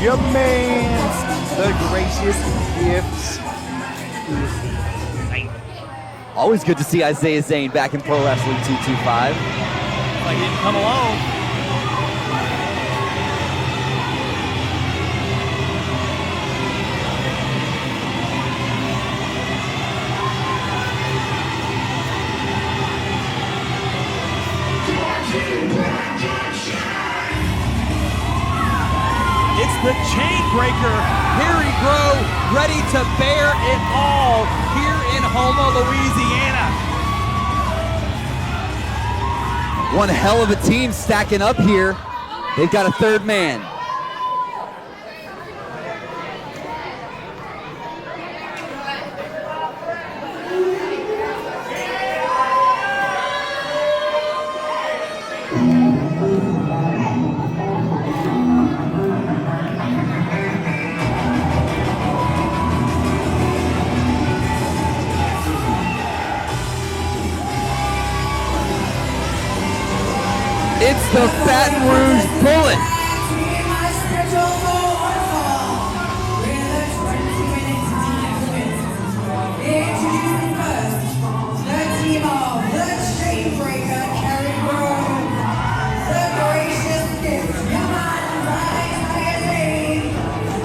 your man's the gracious gifts. Always good to see Izaiah Zane back in Pro Wrestling 225. Like he didn't come alone. It's the chain breaker, Kerry Gros, ready to bear it all here in Houma, Louisiana. One hell of a team stacking up here. They've got a third man. It's the Baton Rouge Bullet. Introducing first, the team of the chain breaker, Kerry Gros, the gracious gift, your man, Izaiah Zane,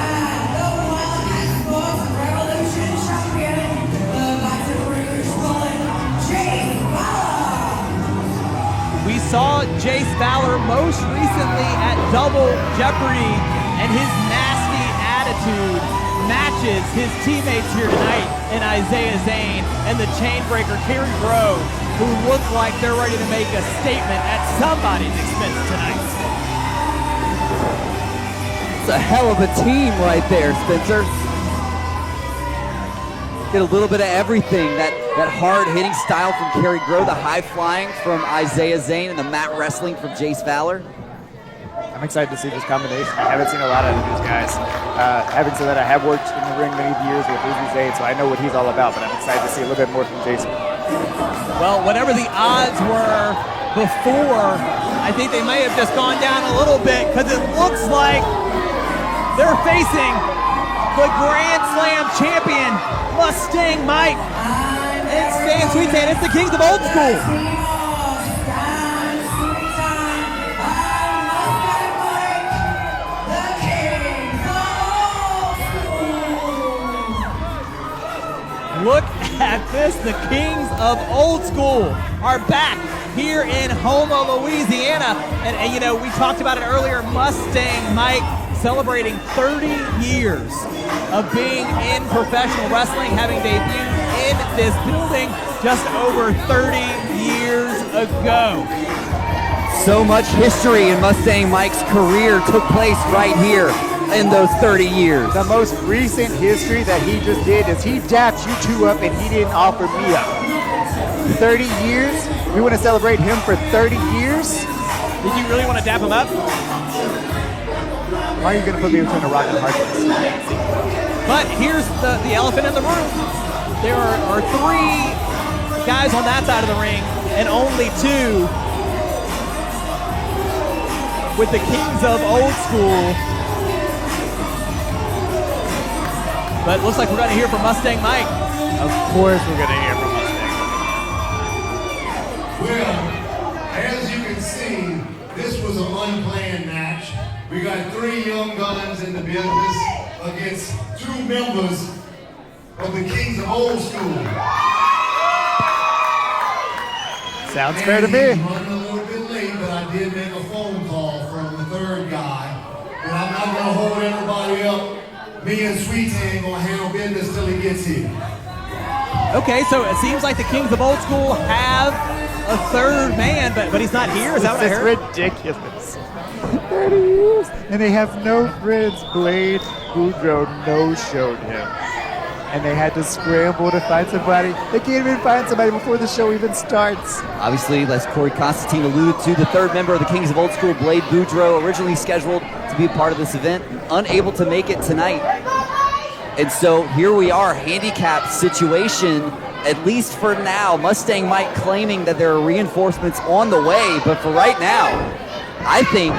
and the Wildcat Sports Revolution champion, the Baton Rouge Bullet, Jace Valor. We saw Jace Valor most recently at Double Jeopardy, and his nasty attitude matches his teammates here tonight in Izaiah Zane and the chainbreaker Kerry Gros, who look like they're ready to make a statement at somebody's expense tonight. It's a hell of a team right there, Spencer. Get a little bit of everything. That hard-hitting style from Kerry Gros, the high-flying from Izaiah Zane, and the mat wrestling from Jace Valor. I'm excited to see this combination. I haven't seen a lot out of these guys. Having said that, I have worked in the ring many years with Izaiah, so I know what he's all about, but I'm excited to see a little bit more from Jason. Well, whatever the odds were before, I think they may have just gone down a little bit, because it looks like they're facing the Grand Slam champion, Mustang Mike. And Sweetan, it's the Kings of Old School. Look at this, the Kings of Old School are back here in Houma, Louisiana. And you know, we talked about it earlier, Mustang Mike celebrating 30 years of being in professional wrestling, having debuted in this building just over 30 years ago. So much history in Mustang Mike's career took place right here in those 30 years. The most recent history that he just did is he dapped you two up and he didn't offer me up. 30 years? We want to celebrate him for 30 years? Did you really want to dap him up? Why are you going to put me between a rock and a hard place? But here's the elephant in the room. There are three guys on that side of the ring and only two with the Kings of Old School. But it looks like we're going to hear from Mustang Mike. Of course we're going to hear from Mustang. Well, as you can see, this was an unplanned match. We got three young guns in the business against two members of the Kings of Old School. Sounds fair to me. He's running a little bit late, but I did make a phone call from the third guy. And I'm not going to hold everybody up. Me and Sweetan gonna handle business till he gets here. Okay, so it seems like the Kings of Old School have a third man, but he's not here. Is that what I heard? It's ridiculous. 30 years. And they have no friends. Blade Boudreaux no-showed him. And they had to scramble to find somebody. They can't even find somebody before the show even starts. Obviously, as Corey Constantine alluded to, the third member of the Kings of Old School, Blade Boudreaux, originally scheduled to be a part of this event, unable to make it tonight. And so here we are, handicapped situation, at least for now. Mustang Mike claiming that there are reinforcements on the way, but for right now, I think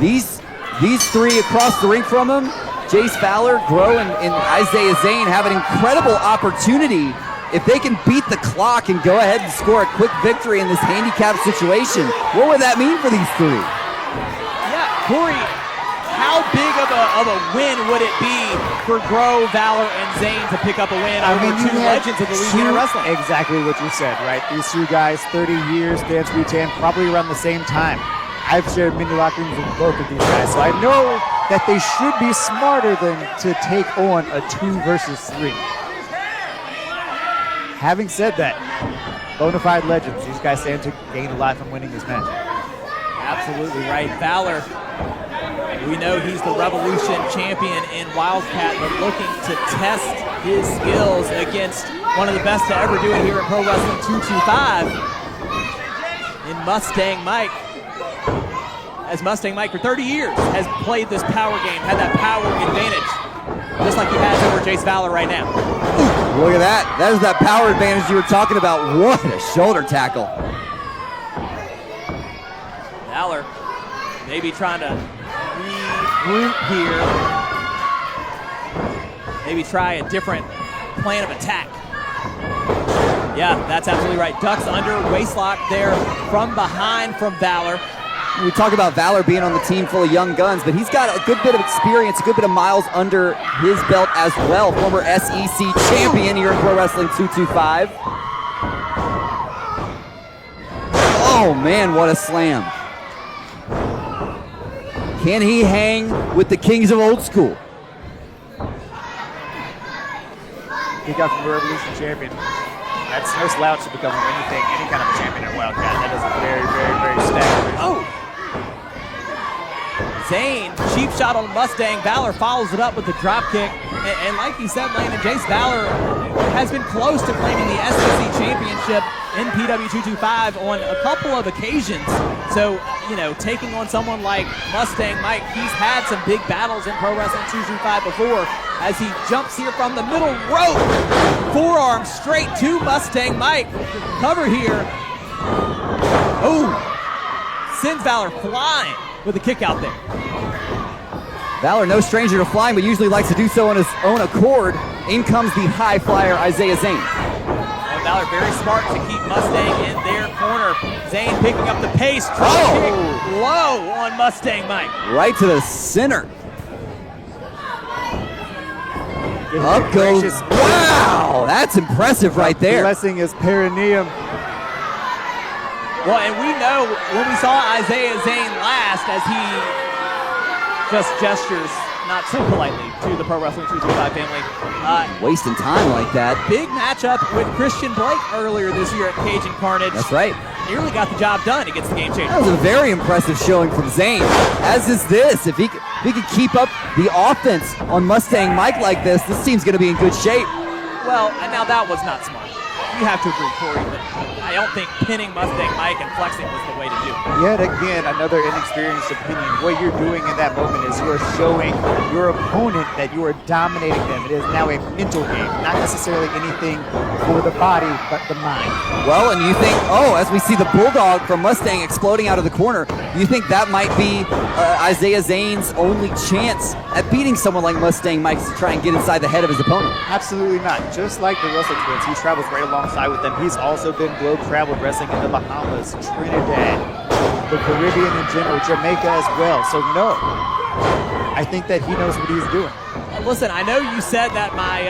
these These three across the ring from him, Jace, Valor, Gros, and Izaiah Zane have an incredible opportunity if they can beat the clock and go ahead and score a quick victory in this handicap situation. What would that mean for these three? Yeah, Corey, how big of a win would it be for Gros, Valor, and Zane to pick up a win over two legends of Louisiana wrestling? Exactly what you said, right? These two guys, 30 years, Dan Sweetan, probably around the same time. I've shared mini locker rooms with both of these guys, so I know that they should be smarter than to take on a 2 versus 3. Having said that, bona fide legends, these guys stand to gain a lot from winning this match. Absolutely right. Valor, we know he's the Revolution champion in Wildcat, but looking to test his skills against one of the best to ever do it here in Pro Wrestling 225 in Mustang Mike. As Mustang Mike for 30 years has played this power game, had that power advantage, just like he has over Jace Valor right now. Ooh, look at that. That is that power advantage you were talking about. What a shoulder tackle. Valor maybe trying to regroup here. Maybe try a different plan of attack. Yeah, that's absolutely right. Ducks under, waistlock there from behind from Valor. We talk about Valor being on the team full of young guns, but he's got a good bit of experience, a good bit of miles under his belt as well. Former SEC champion here in Pro Wrestling 225. Oh man, what a slam. Can he hang with the Kings of Old School? He got from the Revolution champion. That's no slouch to become anything, any kind of a champion at Wildcat. That is a very, very, very staggering. Oh! Zane, cheap shot on Mustang. Valor follows it up with the drop kick. And like he said, Lane, and Jace Valor has been close to claiming the SEC championship in PW225 on a couple of occasions. So, you know, taking on someone like Mustang Mike, he's had some big battles in Pro Wrestling 225 before as he jumps here from the middle rope. Forearm straight to Mustang Mike. Cover here. Oh, sends Valor flying with a kick out there. Valor, no stranger to flying, but usually likes to do so on his own accord. In comes the high flyer, Izaiah Zane. And Valor very smart to keep Mustang in their corner. Zane picking up the pace. Kick low on Mustang Mike. Right to the center. Up goes. Wow, that's impressive right there. Blessing his perineum. Well, and we know when we saw Izaiah Zane last, as he just gestures not so politely to the Pro Wrestling 225 family. Wasting time like that. Big matchup with Christian Blake earlier this year at Cajun Carnage. That's right. Nearly got the job done against the Game Changer. That was a very impressive showing from Zane, as is this. If he could keep up the offense on Mustang Mike like this team's going to be in good shape. Well, and now that was not smart. You have to agree, Corey, that I don't think pinning Mustang Mike and flexing was the way to do it. Yet again, another inexperienced opinion. What you're doing in that moment is you're showing your opponent that you are dominating them. It is now a mental game, not necessarily anything for the body, but the mind. Well, and you think, as we see the Bulldog from Mustang exploding out of the corner, you think that might be Izaiah Zane's only chance at beating someone like Mustang Mike to try and get inside the head of his opponent? Absolutely not. Just like the Russell twins, he travels right alongside with them. He's also been globe-traveled wrestling in the Bahamas, Trinidad, the Caribbean in general, Jamaica as well. So no, I think that he knows what he's doing. Listen, I know you said that my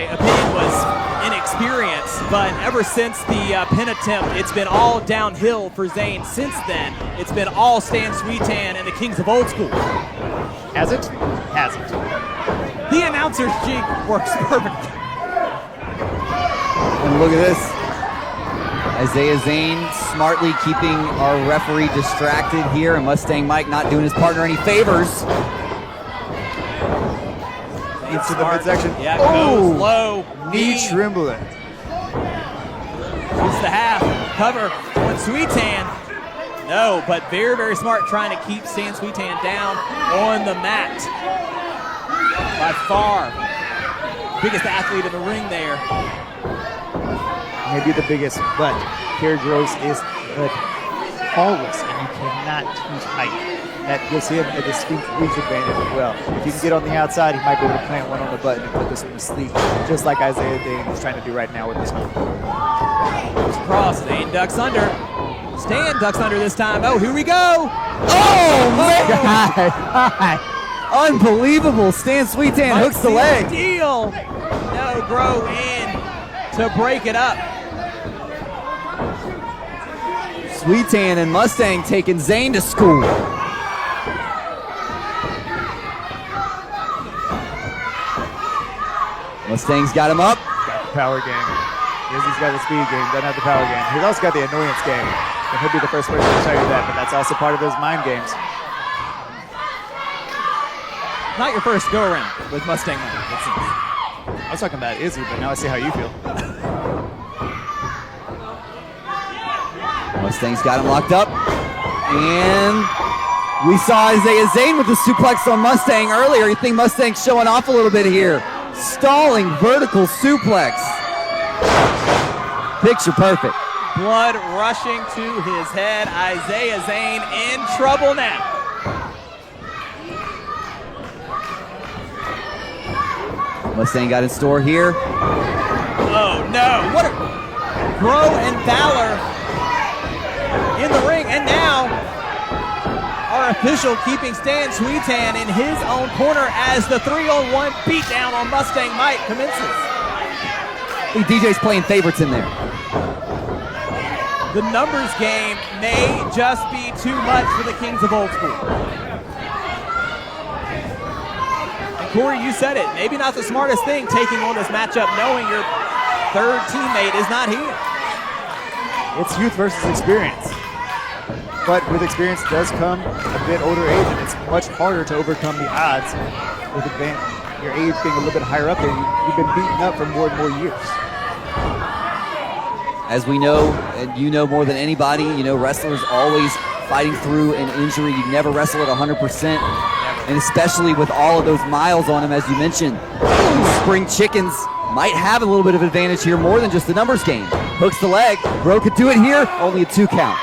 opinion was inexperience, but ever since the pin attempt, it's been all downhill for Zane. Since then, it's been all Stan Sweetan and the Kings of Old School. Has it? Hasn't. The announcer's jig works perfectly. And look at this. Izaiah Zane smartly keeping our referee distracted here, and Mustang Mike not doing his partner any favors. Into the midsection. Yeah, goes low. Knee trembling. Shoots the half. Cover on Sweetan. No, but very, very smart trying to keep Stan Sweetan down on the mat. By far, biggest athlete in the ring there. Maybe the biggest, but Kerry Gros is the tallest, and you cannot teach height. that gives him a distinct reach advantage as well. If he can get on the outside, he might be able to plant one on the button and put this one to sleep, just like Izaiah Dane is trying to do right now with his hook. Goes across, Zane ducks under. Stan ducks under this time. Oh, here we go. Oh, man! Unbelievable. Stan Sweetan Might hooks the seal leg. Deal. No, Gros in to break it up. Sweetan and Mustang taking Zane to school. Mustang's got him up. Got the power game. Izzy's got the speed game, doesn't have the power game. He's also got the annoyance game. And he'll be the first person to tell you that, but that's also part of his mind games. Not your first go around with Mustang Mike, it seems. I was talking about Izzy, but now I see how you feel. Mustang's got him locked up. And we saw Izaiah Zane with the suplex on Mustang earlier. You think Mustang's showing off a little bit here. Stalling vertical suplex. Picture perfect. Blood rushing to his head. Izaiah Zane in trouble now. Mustang got in store here. Oh no, what a Gros and Valor in the ring, and now our official keeping Stan Sweetan in his own corner as the 3-on-1 beatdown on Mustang Mike commences. I think DJ's playing favorites in there. The numbers game may just be too much for the Kings of Old School. And Corey, you said it, maybe not the smartest thing taking on this matchup knowing your third teammate is not here. It's youth versus experience. But with experience does come a bit older age, and it's much harder to overcome the odds with your age being a little bit higher up there. You've been beaten up for more and more years. As we know, and you know more than anybody, you know wrestlers always fighting through an injury. You never wrestle at 100%, and especially with all of those miles on him, as you mentioned. These spring chickens might have a little bit of advantage here, more than just the numbers game. Hooks the leg. Gros could do it here, only a 2 count.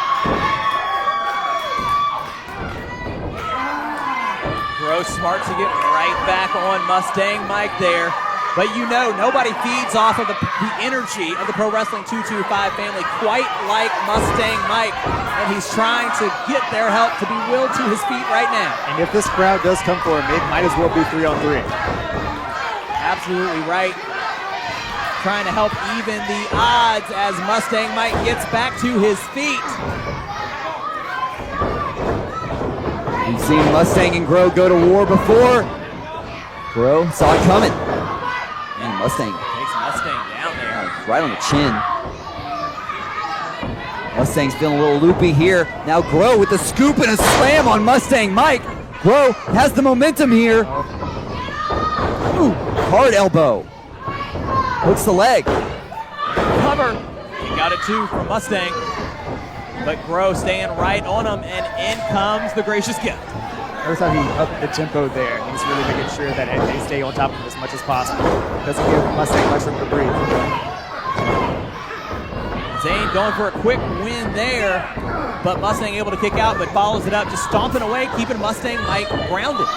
Gros smart to get right back on Mustang Mike there. But you know, nobody feeds off of the energy of the Pro Wrestling 225 family quite like Mustang Mike. And he's trying to get their help to be willed to his feet right now. And if this crowd does come for him, it might as well be 3-on-3. Absolutely right. Trying to help even the odds as Mustang Mike gets back to his feet. We've seen Mustang and Gros go to war before. Gros saw it coming. And Mustang Takes Mustang down there. right on the chin. Mustang's feeling a little loopy here. Now Gros with the scoop and a slam on Mustang Mike. Gros has the momentum here. Ooh, hard elbow. Hooks the leg. Cover. He got it too from Mustang. But Gros staying right on him, and in comes the gracious gift. Notice how he upped the tempo there. He's really making sure that they stay on top of him as much as possible. Doesn't give Mustang much room to breathe. Zane going for a quick win there, but Mustang able to kick out, but follows it up, just stomping away, keeping Mustang Mike grounded.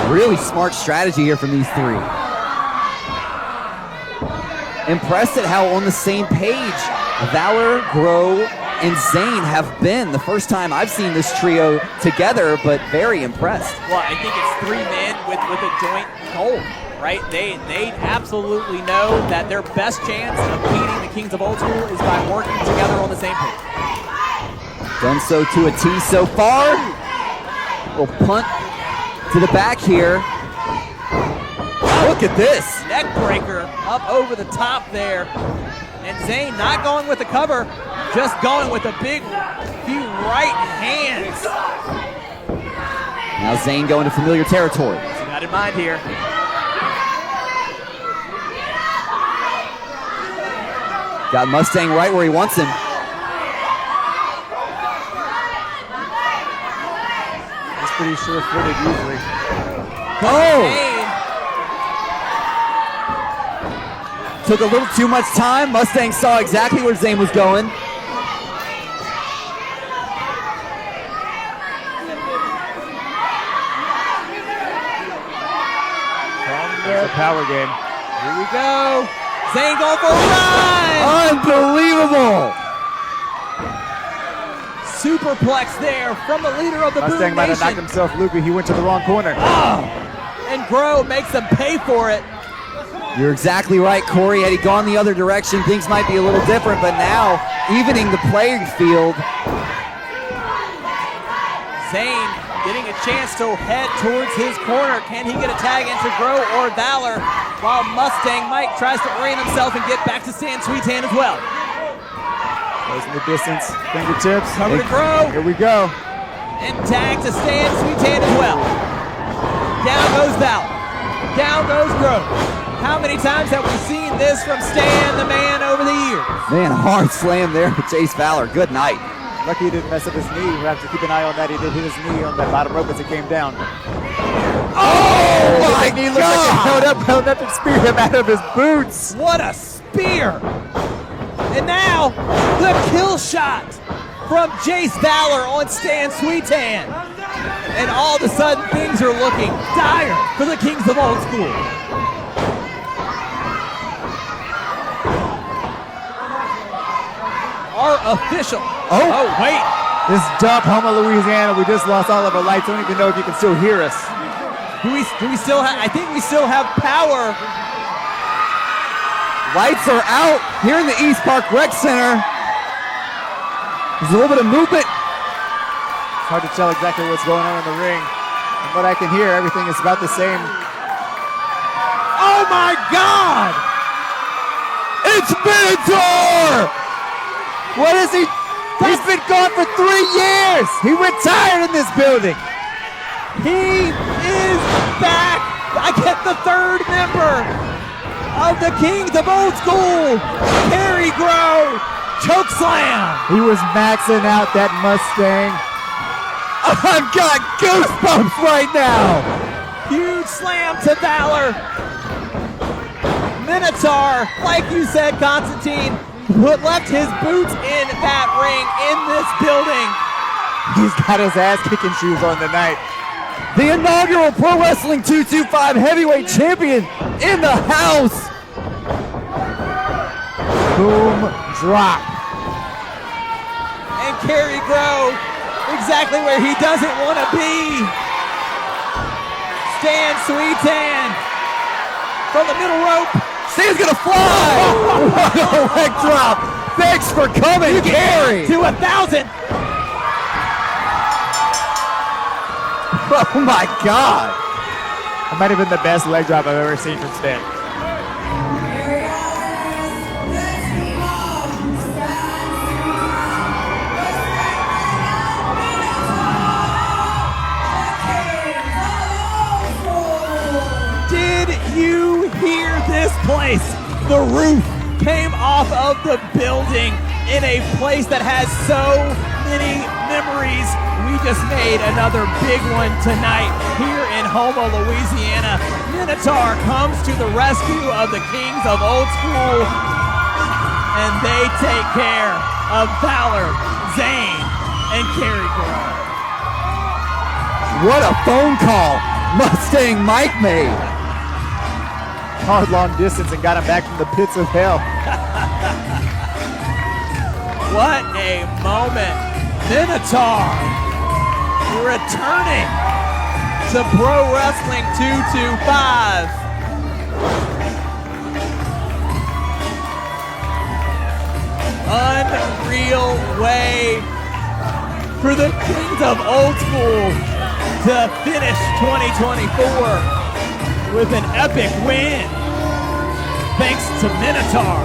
Really smart strategy here from these three. Impressed at how on the same page Valor, Gros, and Zane have been the first time I've seen this trio together, but very impressed. Well, I think it's 3 men with a joint goal, right? They absolutely know that their best chance of beating the Kings of Old School is by working together on the same page. Done so to a T so far. We'll punt to the back here. Look at this. Neck breaker up over the top there. And Zane not going with the cover, just going with a big few right hands. Now Zane going to familiar territory. So got in mind here. Got Mustang right where he wants him. He's pretty sure-footed usually. Oh! Zane. Took a little too much time. Mustang saw exactly where Zane was going. It's a power game. Here we go. Zane going for a run. Unbelievable. Superplex there from the leader of the Boom Mustang might have knocked Nation. himself loopy. He went to the wrong corner. And Gros makes them pay for it. You're exactly right, Corey. Had he gone the other direction, things might be a little different, but now evening the playing field. Zane getting a chance to head towards his corner. Can he get a tag into Gros or Valor? While Mustang Mike tries to orient himself and get back to Stan Sweetan as well. Goes in the distance, fingertips. Cover to Gros. Here we go. And tag to Stan Sweetan as well. Down goes Valor. Down goes Gros. How many times have we seen this from Stan, the man, over the years? Man, hard slam there with Jace Valor. Good night. Lucky he didn't mess up his knee. We'll have to keep an eye on that. He did hit his knee on that bottom rope as it came down. Oh my His knee looked like it held up and speared him out of his boots. What a spear! And now, the kill shot from Jace Valor on Stan Sweetan. And all of a sudden, things are looking dire for the Kings of Old School. Our official. Oh, wait. This dump, Houma, Louisiana. We just lost all of our lights. I don't even know if you can still hear us. Do we still have? I think we still have power. Lights are out here in the East Park Rec Center. There's a little bit of movement. It's hard to tell exactly what's going on in the ring. From what I can hear, everything is about the same. Oh my God! It's Minotaur! What is he? He's been gone for 3 years. He retired in this building. He is back. I get the third member of the Kings of Old School, Kerry Gros, choke slam. He was maxing out that Mustang. I've got goosebumps right now. Huge slam to Valor. Minotaur, like you said, Constantine, left his boots in that ring in this building. He's got his ass kicking shoes on tonight. The inaugural Pro Wrestling 225 heavyweight champion in the house. Boom, drop. And Kerry Gros, exactly where he doesn't want to be. Stan Sweetan from the middle rope. Stan's gonna fly. What a leg drop. Thanks for coming, Kerry. To 1,000. Oh my God. That might have been the best leg drop I've ever seen from Stan. Here it is, the team of Stan Sweetan, Did you hear this place? The roof came off of the building in a place that has so many memories. We just made another big one tonight here in Houma, Louisiana. Minotaur comes to the rescue of the Kings of Old School, and they take care of Valor, Zane, and Kerry Gros. What a phone call Mustang Mike made. Hard long distance and got him back from the pits of hell. What a moment. Minotaur returning to Pro Wrestling 225. Unreal way for the Kings of Old School to finish 2024 with an epic win. Thanks to Minotaur.